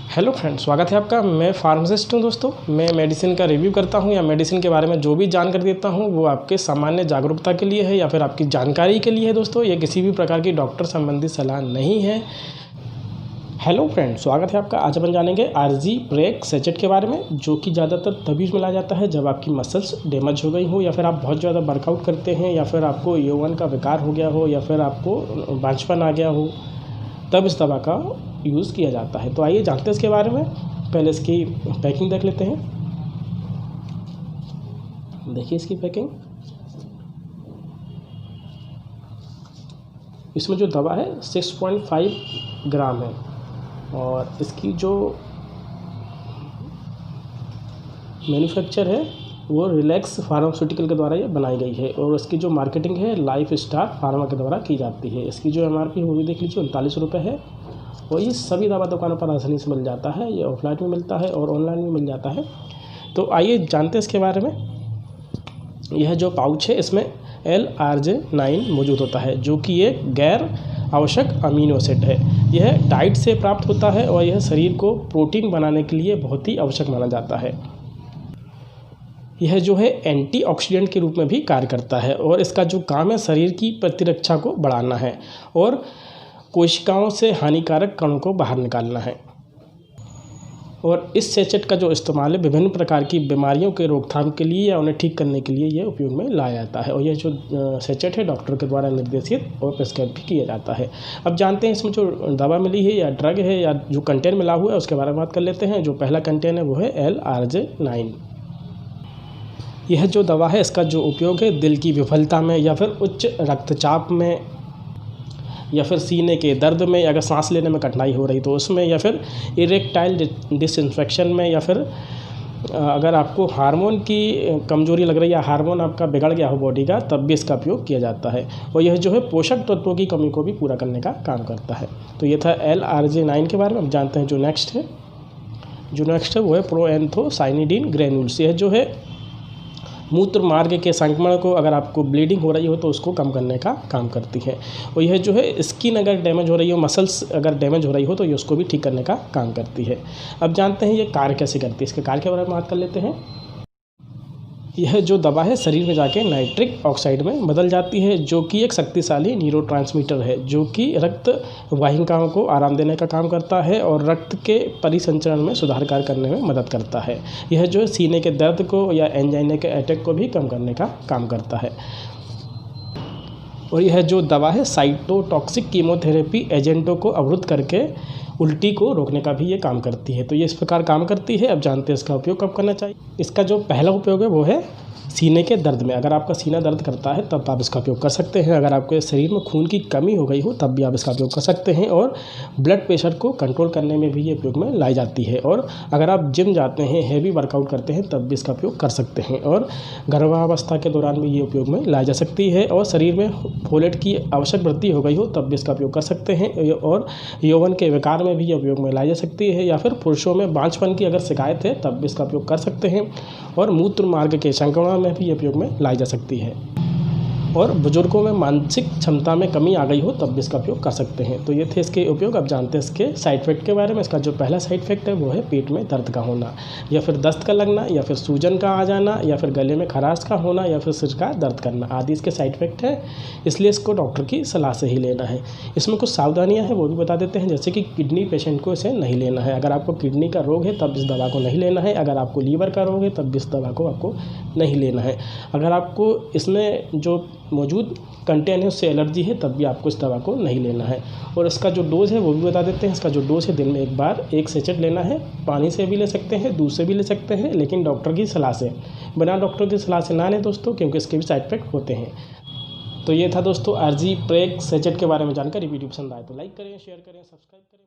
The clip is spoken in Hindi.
हेलो फ्रेंड्स, स्वागत है आपका। मैं फार्मासिस्ट हूं दोस्तों। मैं मेडिसिन का रिव्यू करता हूं या मेडिसिन के बारे में जो भी जानकारी देता हूं वो आपके सामान्य जागरूकता के लिए है या फिर आपकी जानकारी के लिए है दोस्तों। ये किसी भी प्रकार की डॉक्टर संबंधी सलाह नहीं है। हेलो फ्रेंड्स, स्वागत है आपका। आज अपन जानेंगे आरजी प्रेग सेचेट के बारे में, जो कि ज़्यादातर तभी मिलाया जाता है जब आपकी मसल्स डैमेज हो गई हो या फिर आप बहुत ज़्यादा वर्कआउट करते हैं या फिर आपको यौवन का विकार हो गया हो या फिर आपको बांझपन आ गया हो, तब इस दवा का यूज़ किया जाता है। तो आइए जानते हैं इसके बारे में। पहले इसकी पैकिंग देख लेते हैं। देखिए इसकी पैकिंग। इसमें जो दवा है 6.5 ग्राम है और इसकी जो मैन्युफैक्चर है वो रिलैक्स फार्मास्यूटिकल के द्वारा ये बनाई गई है और इसकी जो मार्केटिंग है लाइफ स्टार फार्मा के द्वारा की जाती है। इसकी जो एमआरपी है वो भी देख लीजिए, 39 रुपये है और ये सभी दवा दुकानों पर आसानी से मिल जाता है। ये ऑफलाइन में मिलता है और ऑनलाइन में मिल जाता है। तो आइए जानते हैं इसके बारे में। यह जो पाउच है इसमें LRJ9 मौजूद होता है, जो कि एक गैर आवश्यक अमीनो एसिड है। यह डाइट से प्राप्त होता है और यह शरीर को प्रोटीन बनाने के लिए बहुत ही आवश्यक माना जाता है। यह जो है एंटीऑक्सीडेंट के रूप में भी कार्य करता है और इसका जो काम है शरीर की प्रतिरक्षा को बढ़ाना है और कोशिकाओं से हानिकारक कणों को बाहर निकालना है। और इस सेचेट का जो इस्तेमाल है विभिन्न प्रकार की बीमारियों के रोकथाम के लिए या उन्हें ठीक करने के लिए ये उपयोग में लाया जाता है। और यह जो सेचेट है डॉक्टर के द्वारा निर्देशित और प्रिस्क्राइब भी किया जाता है। अब जानते हैं इसमें जो दवा मिली है या ड्रग है या जो कंटेंट मिला हुआ है उसके बारे में बात कर लेते हैं। जो पहला कंटेंट है वो है LRJ9। यह जो दवा है इसका जो उपयोग है दिल की विफलता में या फिर उच्च रक्तचाप में या फिर सीने के दर्द में, अगर सांस लेने में कठिनाई हो रही तो उसमें, या फिर इरेक्टाइल डिसइंफेक्शन में, या फिर अगर आपको हार्मोन की कमजोरी लग रही है या हार्मोन आपका बिगड़ गया हो बॉडी का, तब भी इसका उपयोग किया जाता है। और यह जो है पोषक तत्वों की कमी को भी पूरा करने का काम करता है। तो ये था LRJ9 के बारे में। अब जानते हैं जो नेक्स्ट है वो है प्रोएंथोसाइनिडीन ग्रैन्यूल्स। यह जो है मूत्र मार्ग के संक्रमण को, अगर आपको ब्लीडिंग हो रही हो तो उसको कम करने का काम करती है। और यह जो है स्किन अगर डैमेज हो रही हो, मसल्स अगर डैमेज हो रही हो तो ये उसको भी ठीक करने का काम करती है। अब जानते हैं ये कार्य कैसे करती है। इसके कार्य के बारे में बात कर लेते हैं। यह जो दवा है शरीर में जाके नाइट्रिक ऑक्साइड में बदल जाती है, जो कि एक शक्तिशाली न्यूरोट्रांसमीटर है, जो कि रक्त वाहिकाओं को आराम देने का काम करता है और रक्त के परिसंचरण में सुधार कार्य करने में मदद करता है। यह जो है सीने के दर्द को या एंजाइना के अटैक को भी कम करने का काम करता है। और यह जो दवा है साइटोटॉक्सिक कीमोथेरेपी एजेंटों को अवरुद्ध करके उल्टी को रोकने का भी ये काम करती है। तो ये इस प्रकार काम करती है। अब जानते हैं इसका उपयोग कब करना चाहिए। इसका जो पहला उपयोग है वो है सीने के दर्द में। अगर आपका सीना दर्द करता है तब आप इसका उपयोग कर सकते हैं। अगर आपके शरीर में खून की कमी हो गई हो तब भी आप इसका उपयोग कर सकते हैं। और ब्लड प्रेशर को कंट्रोल करने में भी ये उपयोग में लाई जाती है। और अगर आप जिम जाते हैं, हैवी वर्कआउट करते हैं, तब भी इसका उपयोग कर सकते हैं। और गर्भावस्था के दौरान भी ये उपयोग में लाई जा सकती है। और शरीर में फोलेट की आवश्यक वृद्धि हो गई हो तब भी इसका उपयोग कर सकते हैं। और यौवन के विकार में भी ये उपयोग में लाई जा सकती है। या फिर पुरुषों में बांझपन की अगर शिकायत है तब भी इसका उपयोग कर सकते हैं। और मूत्र मार्ग के संक्रमण में भी उपयोग में लाई जा सकती है। और बुजुर्गों में मानसिक क्षमता में कमी आ गई हो तब भी इसका उपयोग कर सकते हैं। तो ये थे इसके उपयोग। अब जानते हैं इसके साइड इफेक्ट के बारे में। इसका जो पहला साइड इफेक्ट है वो है पेट में दर्द का होना, या फिर दस्त का लगना, या फिर सूजन का आ जाना, या फिर गले में खराश का होना, या फिर सिर का दर्द करना आदि इसके साइड इफेक्ट है। इसलिए इसको डॉक्टर की सलाह से ही लेना है। इसमें कुछ सावधानियाँ हैं वो भी बता देते हैं, जैसे कि किडनी पेशेंट को इसे नहीं लेना है। अगर आपको किडनी का रोग है तब इस दवा को नहीं लेना है। अगर आपको लीवर का रोग है तब भी इस दवा को आपको नहीं लेना है। अगर आपको इसमें जो मौजूद कंटेंट है उससे एलर्जी है तब भी आपको इस दवा को नहीं लेना है। और इसका जो डोज़ है वो भी बता देते हैं। इसका जो डोज़ है दिन में एक बार 1 सेचेट लेना है। पानी से भी ले सकते हैं, दूध से भी ले सकते हैं, लेकिन डॉक्टर की सलाह से। बिना डॉक्टर की सलाह से ना लें दोस्तों, क्योंकि इसके भी साइड इफेक्ट होते हैं। तो ये था दोस्तों आरजी प्रेग सेचेट के बारे में जानकारी। वीडियो पसंद आए तो लाइक करें, शेयर करें, सब्सक्राइब करें।